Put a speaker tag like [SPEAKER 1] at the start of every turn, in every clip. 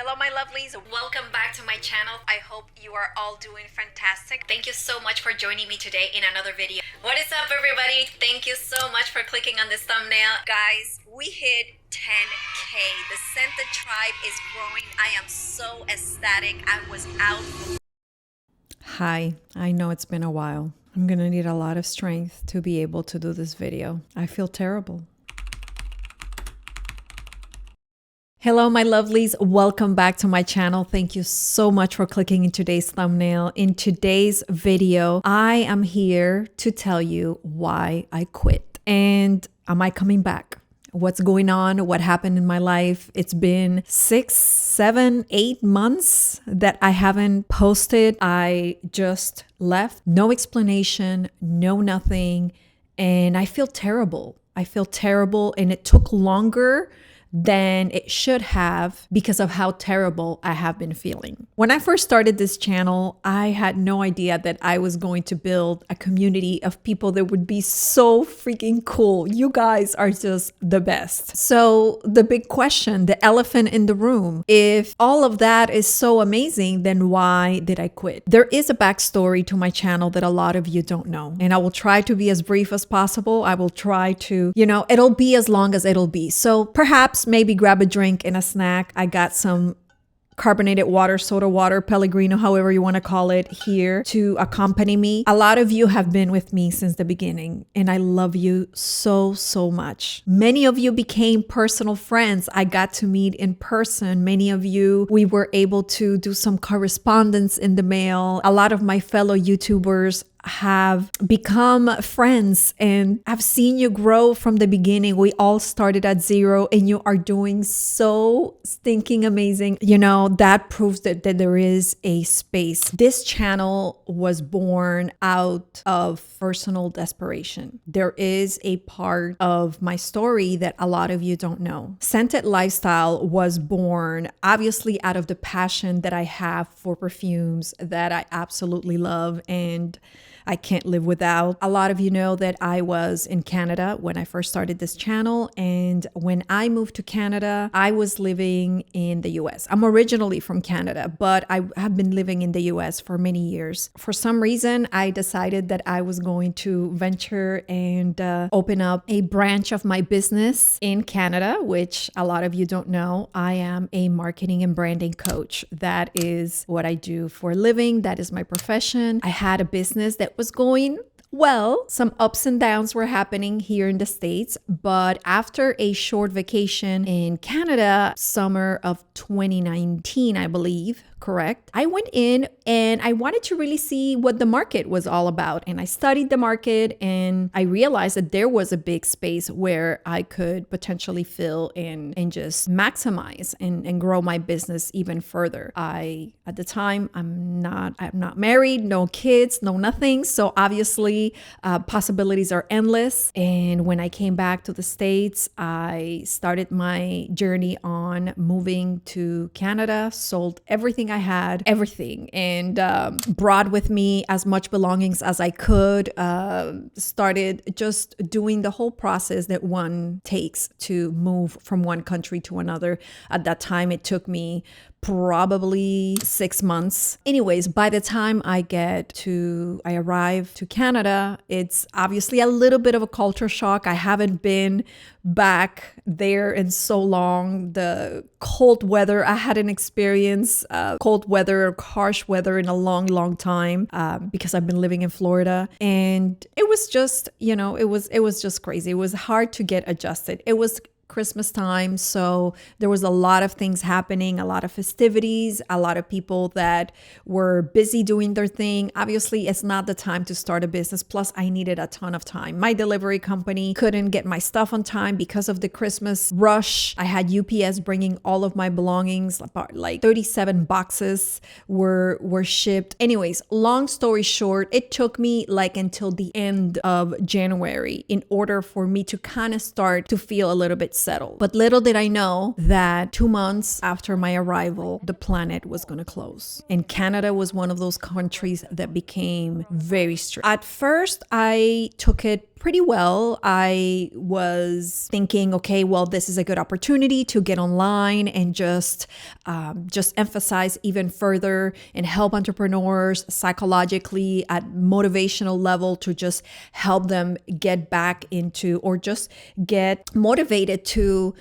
[SPEAKER 1] Hello my lovelies, welcome back to my channel. I hope you are all doing fantastic. Thank you so much for joining me today in another video. What is up everybody? Thank you so much for clicking on this thumbnail. Guys, we hit 10K. The Scented tribe is growing. I am so ecstatic. I was out.
[SPEAKER 2] Hi, I know it's been a while. I'm gonna need a lot of strength to be able to do this video. I feel terrible. Hello, my lovelies. Welcome back to my channel. Thank you so much for clicking in today's thumbnail. In today's video, I am here to tell you why I quit. And am I coming back? What's going on? What happened in my life? It's been 6, 7, 8 months that I haven't posted. I just left. No explanation, no nothing. And I feel terrible. I feel terrible, and it took longer than it should have because of how terrible I have been feeling. When I first started this channel, I had no idea that I was going to build a community of people that would be so freaking cool. You guys are just the best. So the big question, the elephant in the room, if all of that is so amazing, then why did I quit? There is a backstory to my channel that a lot of you don't know, and I will try to be as brief as possible. I will try to, it'll be as long as it'll be. So perhaps maybe grab a drink and a snack. I got some carbonated water, soda water, Pellegrino, however you want to call it, here to accompany me. A lot of you have been with me since the beginning, and I love you so, so much. Many of you became personal friends. I got to meet in person. Many of you, we were able to do some correspondence in the mail. A lot of my fellow YouTubers have become friends, and I've seen you grow from the beginning. We all started at zero, and you are doing so stinking amazing. That proves that there is a space. This channel was born out of personal desperation. There is a part of my story that a lot of you don't know. Scented Lifestyle was born obviously out of the passion that I have for perfumes that I absolutely love and I can't live without. A lot of you know that I was in Canada when I first started this channel. And when I moved to Canada, I was living in the US. I'm originally from Canada, but I have been living in the US for many years. For some reason, I decided that I was going to venture and open up a branch of my business in Canada, which a lot of you don't know. I am a marketing and branding coach. That is what I do for a living. That is my profession. I had a business that was going well. Some ups and downs were happening here in the States, but after a short vacation in Canada, summer of 2019, I believe, correct? I went in and I wanted to really see what the market was all about. And I studied the market and I realized that there was a big space where I could potentially fill in and just maximize and grow my business even further. At the time, I'm not married, no kids, no nothing. So obviously possibilities are endless. And when I came back to the States, I started my journey on moving to Canada, sold everything I had, everything, and brought with me as much belongings as I could, started just doing the whole process that one takes to move from one country to another. At that time, it took me probably 6 months. Anyways, by the time I arrive to Canada, it's obviously a little bit of a culture shock. I haven't been back there in so long. The cold weather, I hadn't experienced cold weather, harsh weather in a long, long time because I've been living in Florida. And it was just, it was just crazy. It was hard to get adjusted. It was Christmas time, so there was a lot of things happening, a lot of festivities, a lot of people that were busy doing their thing. Obviously, it's not the time to start a business. Plus, I needed a ton of time. My delivery company couldn't get my stuff on time because of the Christmas rush. I had UPS bringing all of my belongings, about like 37 boxes were shipped. Anyways, long story short, it took me like until the end of January in order for me to kind of start to feel a little bit settled. But little did I know that 2 months after my arrival, the planet was going to close. And Canada was one of those countries that became very strict. At first, I took it pretty well. I was thinking, okay, well, this is a good opportunity to get online and just emphasize even further and help entrepreneurs psychologically at motivational level to just help them get back into, or just get motivated to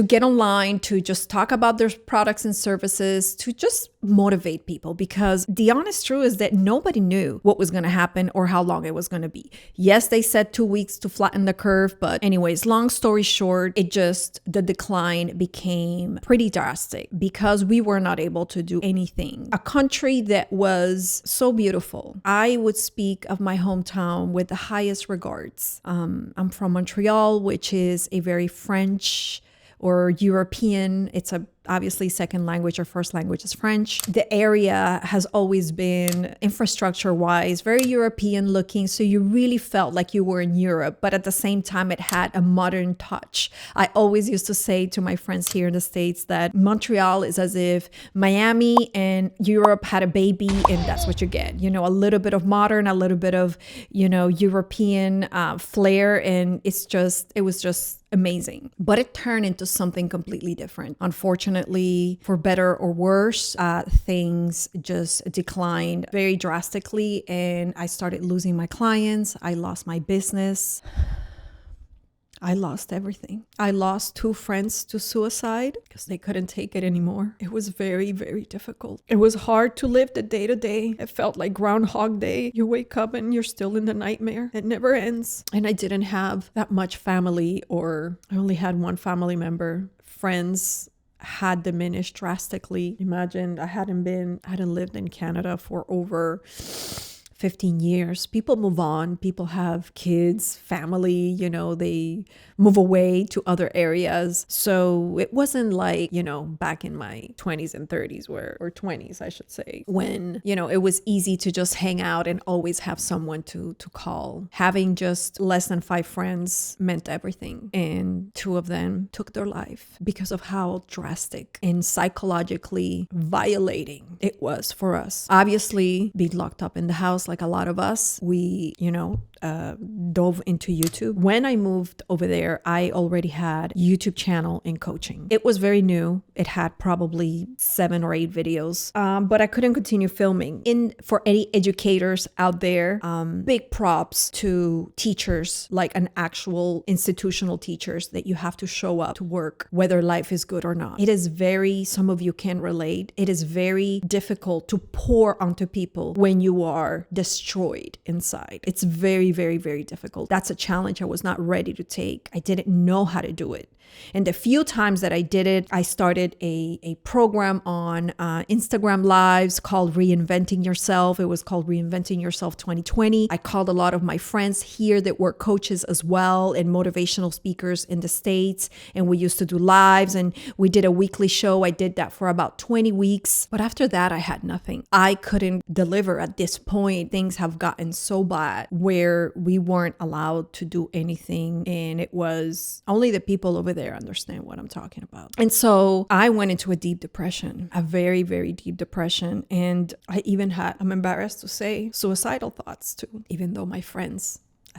[SPEAKER 2] get online, to just talk about their products and services, to just motivate people. Because the honest truth is that nobody knew what was going to happen or how long it was going to be. Yes, they said 2 weeks to flatten the curve, but anyways, long story short, the decline became pretty drastic because we were not able to do anything. A country that was so beautiful. I would speak of my hometown with the highest regards. I'm from Montreal, which is a very French or European. It's obviously second language or first language is French. The area has always been infrastructure wise, very European looking. So you really felt like you were in Europe, but at the same time, it had a modern touch. I always used to say to my friends here in the States that Montreal is as if Miami and Europe had a baby, and that's what you get. You know, a little bit of modern, a little bit of, European flair. And it was just amazing. But it turned into something completely different. Unfortunately, for better or worse, things just declined very drastically, and I started losing my clients. I lost my business. I lost everything. I lost 2 friends to suicide because they couldn't take it anymore. It was very, very difficult. It was hard to live the day to day. It felt like Groundhog Day. You wake up and you're still in the nightmare. It never ends. And I didn't have that much family, or I only had 1 family member. Friends had diminished drastically. Imagine I hadn't lived in Canada for over 15 years. People move on, people have kids, family, they move away to other areas. So it wasn't like, back in my 20s and 30s or 20s, I should say, when, it was easy to just hang out and always have someone to call. Having just less than 5 friends meant everything. And 2 of them took their life because of how drastic and psychologically violating it was for us. Obviously, being locked up in the house, like a lot of us, we, dove into YouTube. When I moved over there, I already had a YouTube channel in coaching. It was very new. It had probably 7 or 8 videos, but I couldn't continue filming. For any educators out there, big props to teachers, like an actual institutional teachers, that you have to show up to work, whether life is good or not. It is some of you can relate. It is very difficult to pour onto people when you are destroyed inside. It's very, very, very difficult. That's a challenge I was not ready to take. I didn't know how to do it. And the few times that I did it, I started a program on Instagram Lives called Reinventing Yourself. It was called Reinventing Yourself 2020. I called a lot of my friends here that were coaches as well and motivational speakers in the States. And we used to do lives, and we did a weekly show. I did that for about 20 weeks. But after that, I had nothing. I couldn't deliver at this point. Things have gotten so bad where we weren't allowed to do anything. And it was only the people over there understand what I'm talking about. And so I went into a deep depression, a very, very deep depression. And I even had, I'm embarrassed to say, suicidal thoughts too, even though I've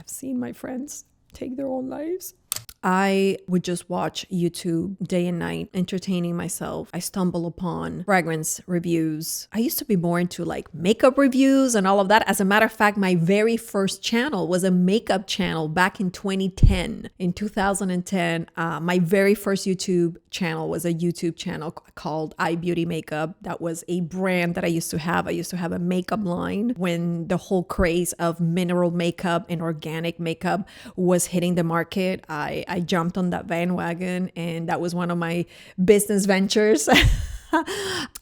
[SPEAKER 2] seen my friends take their own lives. I would just watch YouTube day and night, entertaining myself. I stumble upon fragrance reviews. I used to be more into like makeup reviews and all of that. As a matter of fact, my very first channel was a makeup channel back in 2010. In 2010, my very first YouTube channel was a YouTube channel called iBeauty Makeup. That was a brand that I used to have. I used to have a makeup line when the whole craze of mineral makeup and organic makeup was hitting the market. I jumped on that bandwagon, and that was one of my business ventures.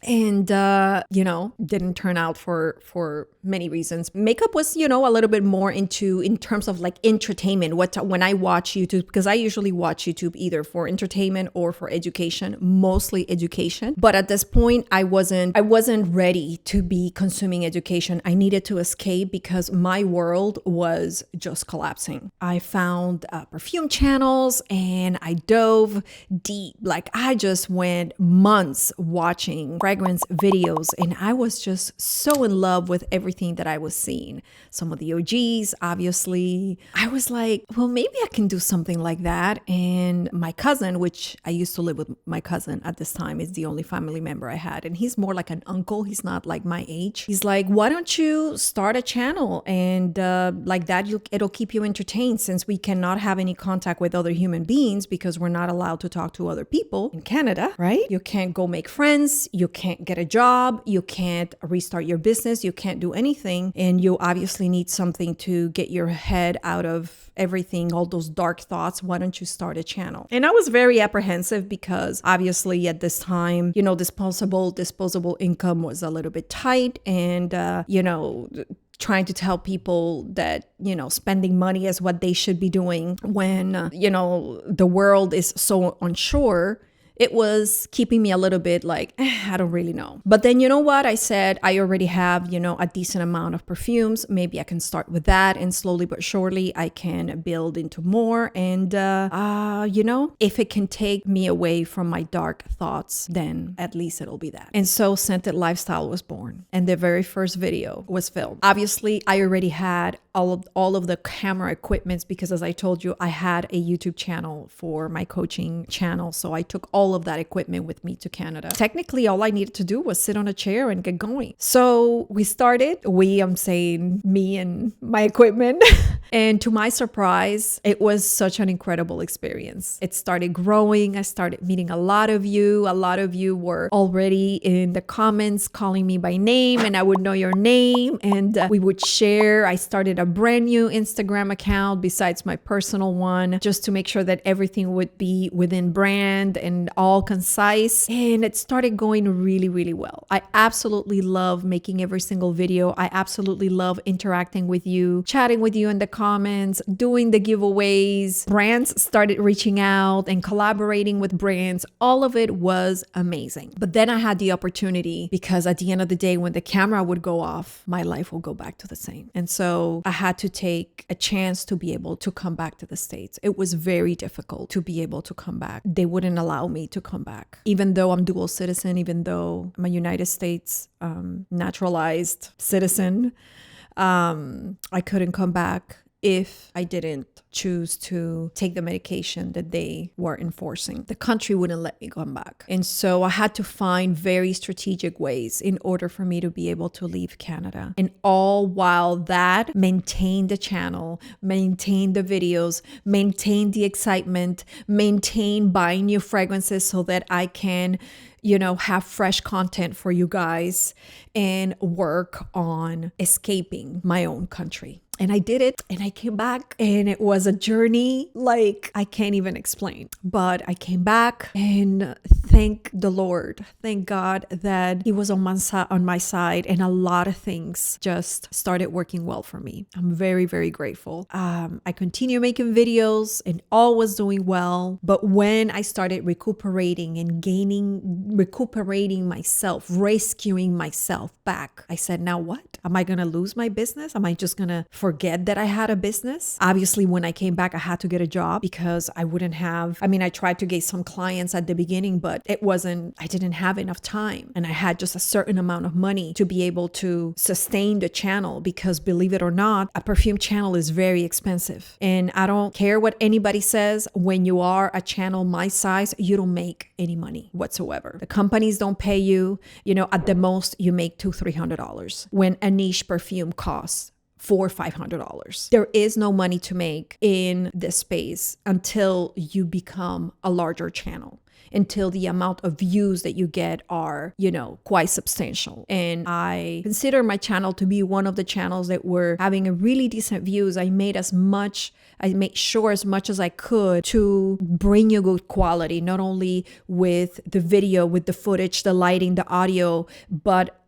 [SPEAKER 2] And, didn't turn out for many reasons. Makeup was, a little bit more in terms of like entertainment. When I watch YouTube, because I usually watch YouTube either for entertainment or for education, mostly education. But at this point, I wasn't ready to be consuming education. I needed to escape because my world was just collapsing. I found perfume channels and I dove deep. Like I just went months watching fragrance fragrance videos, and I was just so in love with everything that I was seeing. Some of the OGs, obviously. I was like, well, maybe I can do something like that. And my cousin, which I used to live with my cousin at this time, is the only family member I had. And he's more like an uncle. He's not like my age. He's like, why don't you start a channel? And like that, it'll keep you entertained, since we cannot have any contact with other human beings because we're not allowed to talk to other people in Canada, right? You can't go make friends. You can't get a job. You can't restart your business. You can't do anything. And you obviously need something to get your head out of everything, all those dark thoughts. Why don't you start a channel? And I was very apprehensive because obviously at this time, you know, disposable income was a little bit tight, and you know, trying to tell people that, you know, spending money is what they should be doing when, you know, the world is so unsure. It was keeping me a little bit like, I don't really know. But then, you know what? I said, I already have, you know, a decent amount of perfumes. Maybe I can start with that, and slowly but surely I can build into more. And, you know, if it can take me away from my dark thoughts, then at least it'll be that. And so Scented Lifestyle was born, and the very first video was filmed. Obviously, I already had all of the camera equipments because, as I told you, I had a YouTube channel for my coaching channel. So I took all of that equipment with me to Canada. Technically, all I needed to do was sit on a chair and get going. So we started. I'm saying me and my equipment. And to my surprise, it was such an incredible experience. It started growing. I started meeting a lot of you. A lot of you were already in the comments calling me by name, and I would know your name, and we would share. I started a brand new Instagram account besides my personal one, just to make sure that everything would be within brand and all concise. And it started going really, really well. I absolutely love making every single video. I absolutely love interacting with you, chatting with you in the comments, doing the giveaways. Brands started reaching out and collaborating with brands. All of it was amazing. But then I had the opportunity, because at the end of the day, when the camera would go off, my life will go back to the same. And so I had to take a chance to be able to come back to the States. It was very difficult to be able to come back. They wouldn't allow me to come back. Even though I'm dual citizen, even though I'm a United States naturalized citizen, I couldn't come back if I didn't choose to take the medication that they were enforcing. The country wouldn't let me come back. And so I had to find very strategic ways in order for me to be able to leave Canada. And all while that, maintain the channel, maintain the videos, maintain the excitement, maintain buying new fragrances so that I can, you know, have fresh content for you guys and work on escaping my own country. And I did it, and I came back, and it was a journey like I can't even explain. But I came back, and thank the Lord, thank God that He was on my side, and a lot of things just started working well for me. I'm very, very grateful. I continue making videos, and all was doing well. But when I started recuperating and recuperating myself, rescuing myself back, I said, now what? Am I going to lose my business? Am I just going to forget that I had a business? Obviously, when I came back, I had to get a job because I tried to get some clients at the beginning, but I didn't have enough time. And I had just a certain amount of money to be able to sustain the channel, because believe it or not, a perfume channel is very expensive. And I don't care what anybody says, when you are a channel my size, you don't make any money whatsoever. The companies don't pay you, at the most you make $200-$300 when a niche perfume costs $400-$500. There is no money to make in this space until you become a larger channel, until the amount of views that you get are, quite substantial. And I consider my channel to be one of the channels that were having a really decent views. I made sure as much as I could to bring you good quality, not only with the video, with the footage, the lighting, the audio, but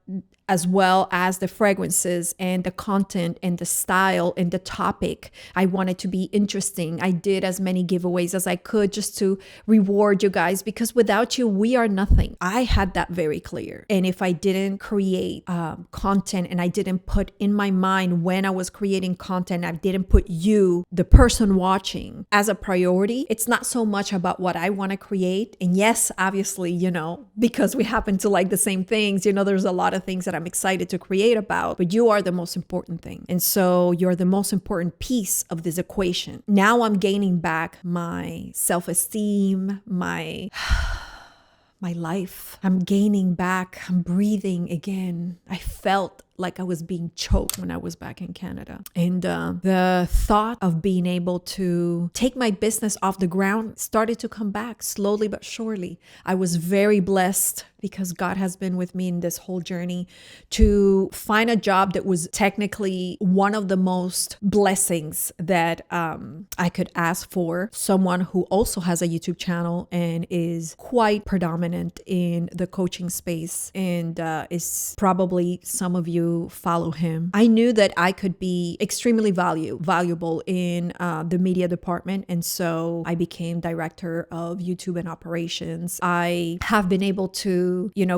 [SPEAKER 2] as well as the fragrances and the content and the style and the topic. I wanted to be interesting. I did as many giveaways as I could just to reward you guys, because without you, we are nothing. I had that very clear. And if I didn't create content, and I didn't put in my mind when I was creating content, I didn't put you, the person watching, as a priority, it's not so much about what I want to create. And yes, obviously, because we happen to like the same things, there's a lot of things that I'm excited to create about, but you are the most important thing. And so you're the most important piece of this equation. Now I'm gaining back my self-esteem, my life. I'm gaining back. I'm breathing again. I felt like I was being choked when I was back in Canada. And the thought of being able to take my business off the ground started to come back slowly but surely. I was very blessed, because God has been with me in this whole journey, to find a job that was technically one of the most blessings that I could ask for. Someone who also has a YouTube channel and is quite predominant in the coaching space, and is probably, some of you follow him. I knew that I could be extremely valuable in the media department. And so I became director of YouTube and operations. I have been able to,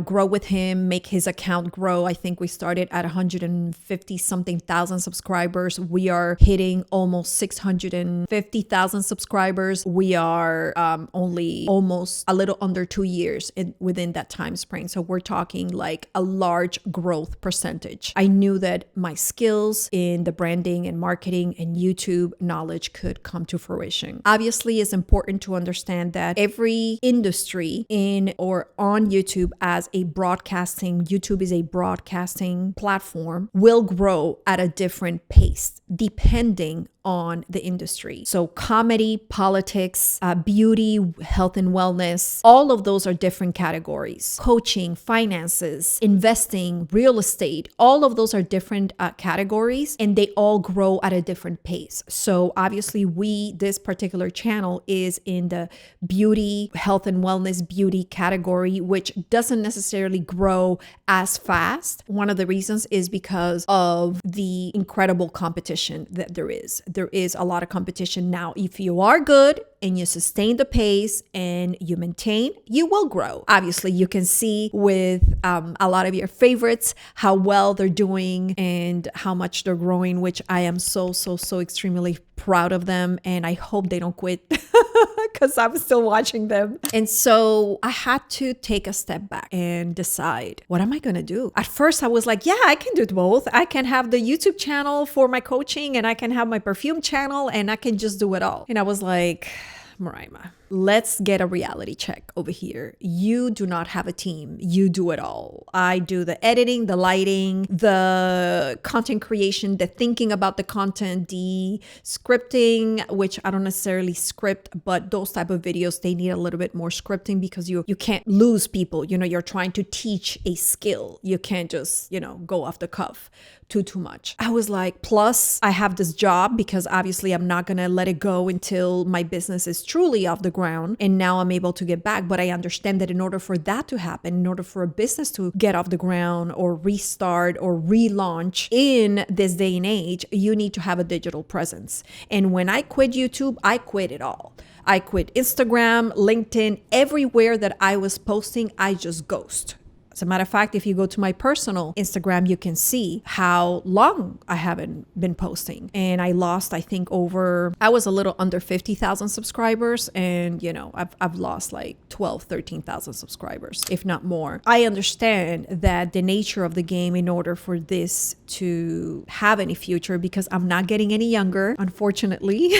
[SPEAKER 2] grow with him, make his account grow. I think we started at 150 something thousand subscribers. We are hitting almost 650,000 subscribers. We are only almost a little under 2 years within that time frame. So we're talking like a large growth percentage. I knew that my skills in the branding and marketing and YouTube knowledge could come to fruition. Obviously, it's important to understand that every industry in or on YouTube YouTube is a broadcasting platform, will grow at a different pace depending on the industry. So comedy, politics, beauty, health and wellness, all of those are different categories. Coaching, finances, investing, real estate, all of those are different categories, and they all grow at a different pace. So obviously this particular channel is in the beauty, health and wellness, beauty category, which doesn't necessarily grow as fast. One of the reasons is because of the incredible competition that there is. There is a lot of competition now. If you are good and you sustain the pace and you maintain, you will grow. Obviously, you can see with a lot of your favorites how well they're doing and how much they're growing, which I am so extremely proud of them. And I hope they don't quit because I'm still watching them. And so I had to take a step back and decide, what am I going to do? At first, I was like, yeah, I can do both. I can have the YouTube channel for my coaching, and I can have my perfume channel, and I can just do it all. And I was like, Moraima, let's get a reality check over here. You do not have a team. You do it all. I do the editing, the lighting, the content creation, the thinking about the content, the scripting, which I don't necessarily script, but those type of videos, they need a little bit more scripting because you can't lose people. You're trying to teach a skill. You can't just, go off the cuff too much. I was like, plus I have this job, because obviously I'm not going to let it go until my business is truly off the ground. And now I'm able to get back. But I understand that in order for that to happen, in order for a business to get off the ground or restart or relaunch in this day and age, you need to have a digital presence. And when I quit YouTube, I quit it all. I quit Instagram, LinkedIn, everywhere that I was posting, I just ghost. As a matter of fact, if you go to my personal Instagram, you can see how long I haven't been posting. And I lost, I think I was a little under 50,000 subscribers. And, I've lost like 12, 13,000 subscribers, if not more. I understand that the nature of the game, in order for this to have any future, because I'm not getting any younger, unfortunately.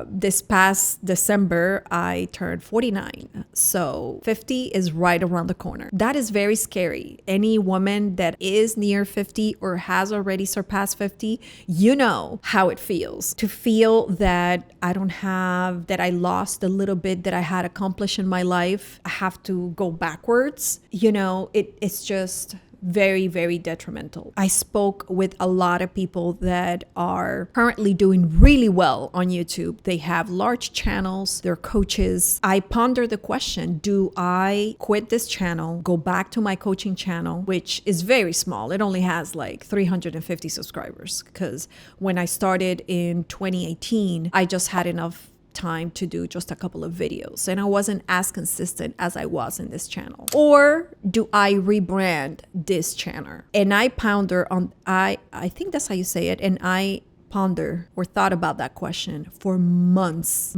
[SPEAKER 2] This past December, I turned 49. So 50 is right around the corner. That is very scary. Any woman that is near 50 or has already surpassed 50, you know how it feels to feel that I lost a little bit that I had accomplished in my life. I have to go backwards. It's just very, very detrimental. I spoke with a lot of people that are currently doing really well on YouTube. They have large channels, they're coaches. I ponder the question, do I quit this channel, go back to my coaching channel, which is very small. It only has like 350 subscribers, because when I started in 2018, I just had enough time to do just a couple of videos and I wasn't as consistent as I was in this channel. Or do I rebrand this channel? And I ponder on, I think that's how you say it, and I ponder or thought about that question for months,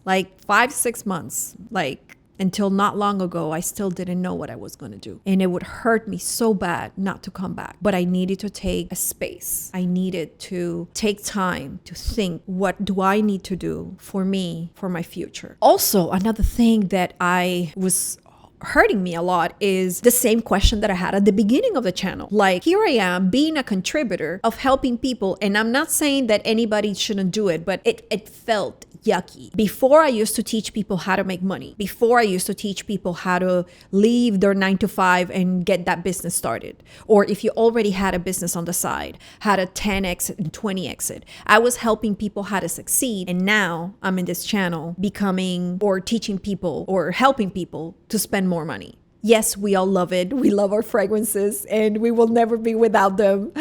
[SPEAKER 2] like 5-6 months, like until not long ago. I still didn't know what I was going to do. And it would hurt me so bad not to come back. But I needed to take a space. I needed to take time to think, what do I need to do for me, for my future? Also, another thing that I was hurting me a lot is the same question that I had at the beginning of the channel. Like, here I am being a contributor of helping people, and I'm not saying that anybody shouldn't do it, but it felt yucky. Before, I used to teach people how to make money. Before, I used to teach people how to leave their 9-to-5 and get that business started. Or if you already had a business on the side, how to 10x and 20x it. I was helping people how to succeed. And now I'm in this channel becoming or teaching people or helping people to spend more money. Yes, we all love it. We love our fragrances and we will never be without them.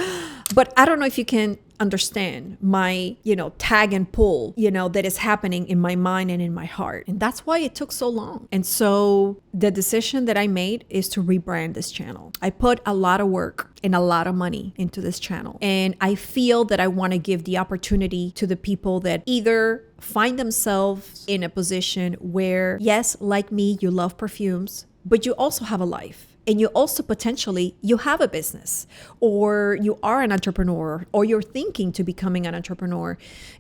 [SPEAKER 2] But I don't know if you can understand my, tag and pull, that is happening in my mind and in my heart. And that's why it took so long. And so the decision that I made is to rebrand this channel. I put a lot of work and a lot of money into this channel. And I feel that I want to give the opportunity to the people that either find themselves in a position where, yes, like me, you love perfumes, but you also have a life. And you also potentially, you have a business, or you are an entrepreneur, or you're thinking to becoming an entrepreneur.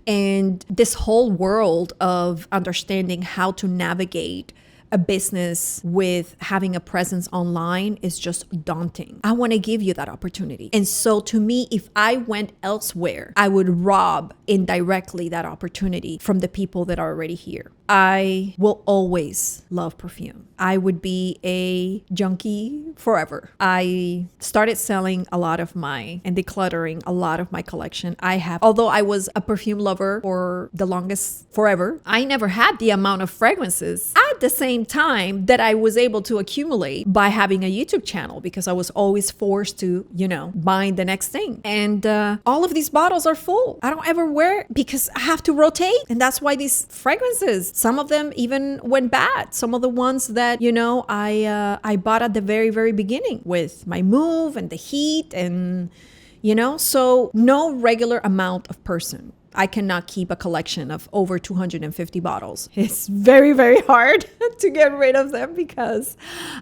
[SPEAKER 2] And this whole world of understanding how to navigate a business with having a presence online is just daunting. I want to give you that opportunity. And so to me, if I went elsewhere, I would rob indirectly that opportunity from the people that are already here. I will always love perfume. I would be a junkie forever. I started selling a lot of and decluttering a lot of my collection. Although I was a perfume lover for the longest forever, I never had the amount of fragrances at the same time that I was able to accumulate by having a YouTube channel, because I was always forced to, buying the next thing. And all of these bottles are full. I don't ever wear it because I have to rotate. And that's why these fragrances, some of them even went bad. Some of the ones that, I bought at the very, very beginning with my move and the heat and, so no regular amount of person. I cannot keep a collection of over 250 bottles. It's very, very hard to get rid of them, because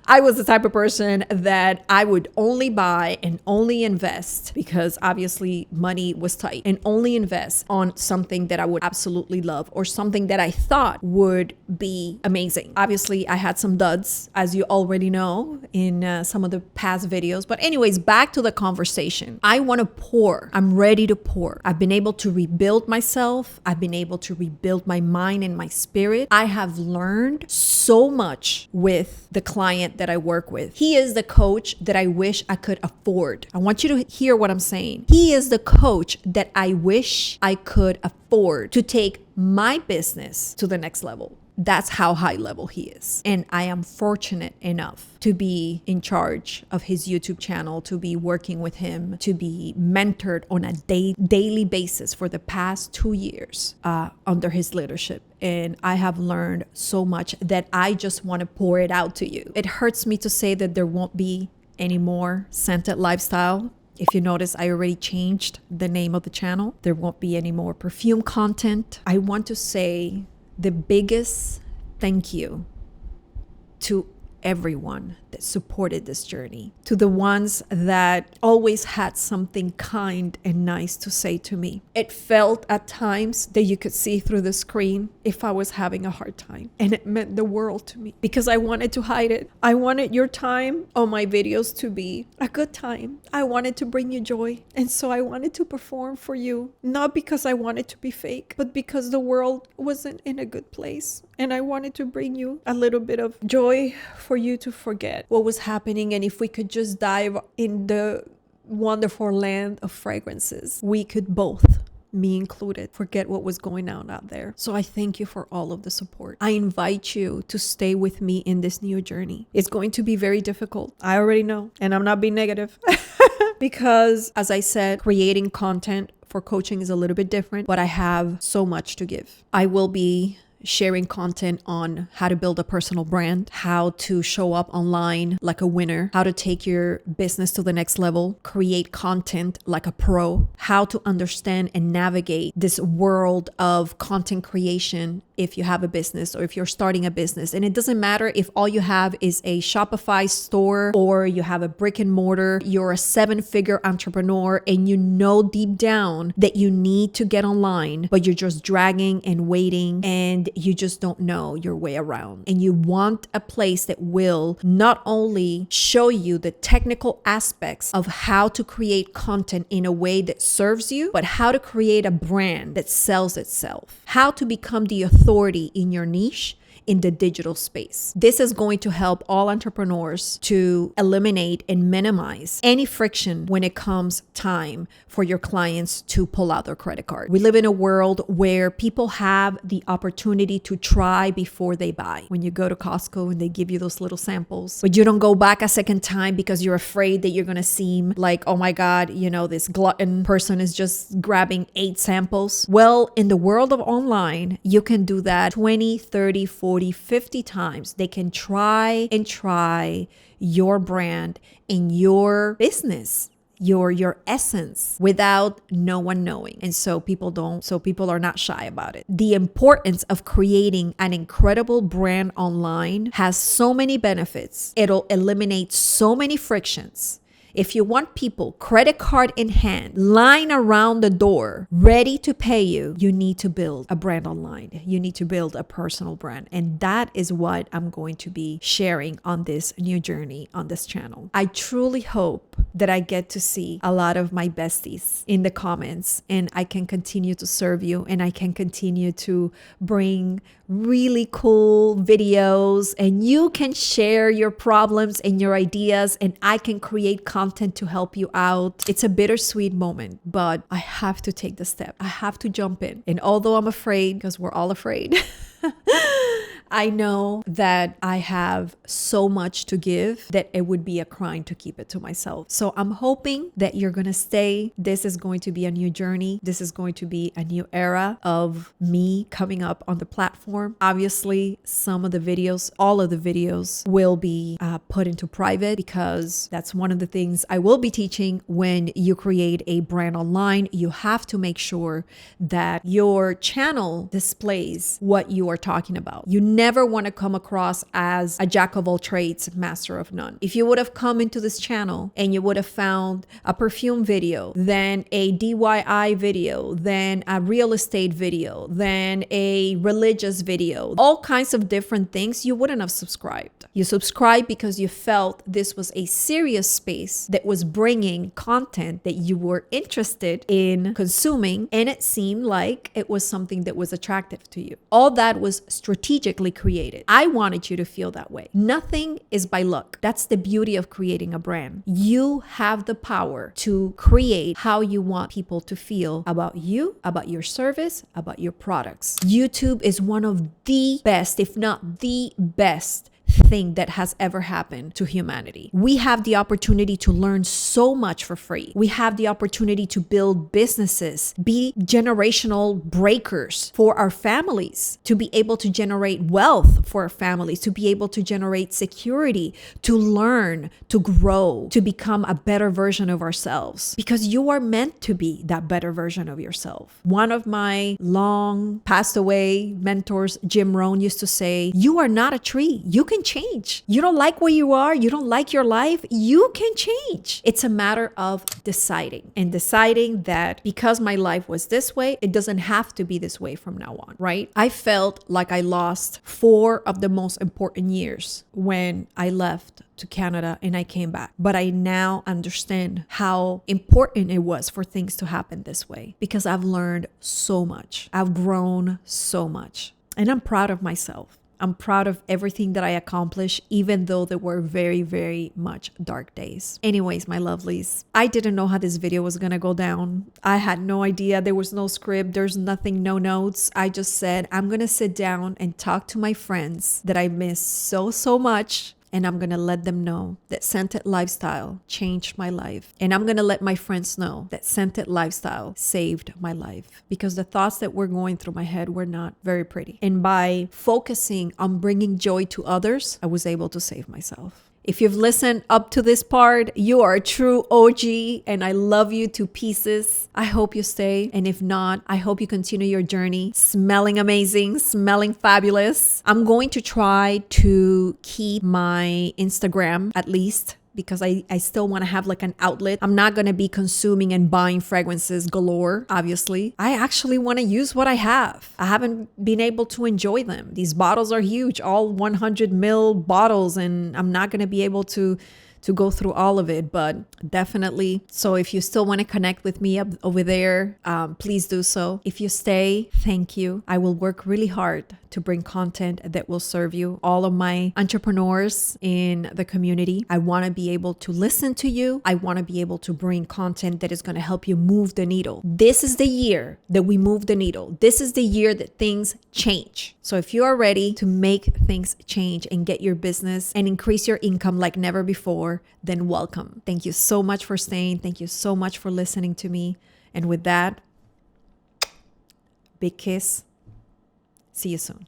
[SPEAKER 2] I was the type of person that I would only buy and only invest, because obviously money was tight, and only invest on something that I would absolutely love or something that I thought would be amazing. Obviously, I had some duds, as you already know in some of the past videos. But anyways, back to the conversation. I want to pour. I'm ready to pour. I've been able to rebuild myself. I've been able to rebuild my mind and my spirit. I have learned so much with the client that I work with. He is the coach that I wish I could afford. I want you to hear what I'm saying. He is the coach that I wish I could afford to take my business to the next level. That's how high level he is. And I am fortunate enough to be in charge of his YouTube channel, to be working with him, to be mentored on a daily basis for the past 2 years under his leadership. And I have learned so much that I just want to pour it out to you. It hurts me to say that there won't be any more Scented Lifestyle. If you notice, I already changed the name of the channel. There won't be any more perfume content. I want to say the biggest thank you to everyone that supported this journey, to the ones that always had something kind and nice to say to me. It felt at times that you could see through the screen if I was having a hard time, and it meant the world to me, because I wanted to hide it. I wanted your time on my videos to be a good time. I wanted to bring you joy, and so I wanted to perform for you, not because I wanted to be fake, but because the world wasn't in a good place, and I wanted to bring you a little bit of joy for for you to forget what was happening. And if we could just dive in the wonderful land of fragrances, we could both, me included, forget what was going on out there. So I thank you for all of the support. I invite you to stay with me in this new journey. It's going to be very difficult. I already know, and I'm not being negative. Because, as I said, creating content for coaching is a little bit different, but I have so much to give. I will be sharing content on how to build a personal brand, how to show up online like a winner, how to take your business to the next level, create content like a pro, how to understand and navigate this world of content creation if you have a business or if you're starting a business. And it doesn't matter if all you have is a Shopify store or you have a brick and mortar, you're a 7-figure entrepreneur and you know deep down that you need to get online, but you're just dragging and waiting and you just don't know your way around. And you want a place that will not only show you the technical aspects of how to create content in a way that serves you, but how to create a brand that sells itself, how to become the authority in your niche in the digital space. This is going to help all entrepreneurs to eliminate and minimize any friction when it comes time for your clients to pull out their credit card. We live in a world where people have the opportunity to try before they buy. When you go to Costco and they give you those little samples, but you don't go back a second time because you're afraid that you're going to seem like, oh my God, you know, this glutton person is just grabbing 8 samples. Well, in the world of online, you can do that 20, 30, 40, 50 times. They can try and try your brand and your business, your essence, without no one knowing. And so people are not shy about it. The importance of creating an incredible brand online has so many benefits. It'll eliminate so many frictions. If you want people, credit card in hand, line around the door, ready to pay you, you need to build a brand online. You need to build a personal brand. And that is what I'm going to be sharing on this new journey on this channel. I truly hope that I get to see a lot of my besties in the comments and I can continue to serve you and I can continue to bring really cool videos and you can share your problems and your ideas and I can create content to help you out. It's a bittersweet moment, but I have to take the step. I have to jump in. And although I'm afraid, because we're all afraid, I know that I have so much to give that it would be a crime to keep it to myself. So I'm hoping that you're going to stay. This is going to be a new journey. This is going to be a new era of me coming up on the platform. Obviously, some of the videos, all of the videos will be put into private because that's one of the things I will be teaching when you create a brand online. You have to make sure that your channel displays what you are talking about. You never want to come across as a jack of all trades, master of none. If you would have come into this channel and you would have found a perfume video, then a DIY video, then a real estate video, then a religious video, all kinds of different things, you wouldn't have subscribed. You subscribed because you felt this was a serious space that was bringing content that you were interested in consuming, and it seemed like it was something that was attractive to you. All that was strategically created. I wanted you to feel that way. Nothing is by luck. That's the beauty of creating a brand. You have the power to create how you want people to feel about you, about your service, about your products. YouTube is one of the best, if not the best, thing that has ever happened to humanity. We have the opportunity to learn so much for free. We have the opportunity to build businesses, be generational breakers for our families, to be able to generate wealth for our families, to be able to generate security, to learn, to grow, to become a better version of ourselves, because you are meant to be that better version of yourself. One of my long passed away mentors, Jim Rohn, used to say, you are not a tree. You can change. You don't like where you are. You don't like your life. You can change. It's a matter of deciding that because my life was this way, it doesn't have to be this way from now on, right? I felt like I lost 4 of the most important years when I left to Canada and I came back. But I now understand how important it was for things to happen this way because I've learned so much. I've grown so much and I'm proud of myself. I'm proud of everything that I accomplished, even though there were very, very much dark days. Anyways, my lovelies, I didn't know how this video was gonna go down. I had no idea. There was no script. There's nothing, no notes. I just said, I'm gonna sit down and talk to my friends that I miss so, so much. And I'm going to let them know that scented lifestyle changed my life. And I'm going to let my friends know that scented lifestyle saved my life, because the thoughts that were going through my head were not very pretty. And by focusing on bringing joy to others, I was able to save myself. If you've listened up to this part, you are a true OG and I love you to pieces. I hope you stay. And if not, I hope you continue your journey smelling amazing, smelling fabulous. I'm going to try to keep my Instagram at least, because I still want to have like an outlet. I'm not going to be consuming and buying fragrances galore, obviously. I actually want to use what I have. I haven't been able to enjoy them. These bottles are huge, all 100 ml bottles, and I'm not going to be able to go through all of it, but definitely. So if you still want to connect with me up over there, please do so. If you stay, thank you. I will work really hard to bring content that will serve you. All of my entrepreneurs in the community, I want to be able to listen to you. I want to be able to bring content that is going to help you move the needle. This is the year that we move the needle. This is the year that things change. So if you are ready to make things change and get your business and increase your income like never before, then welcome. Thank you so much for staying. Thank you so much for listening to me. And with that, big kiss. See you soon.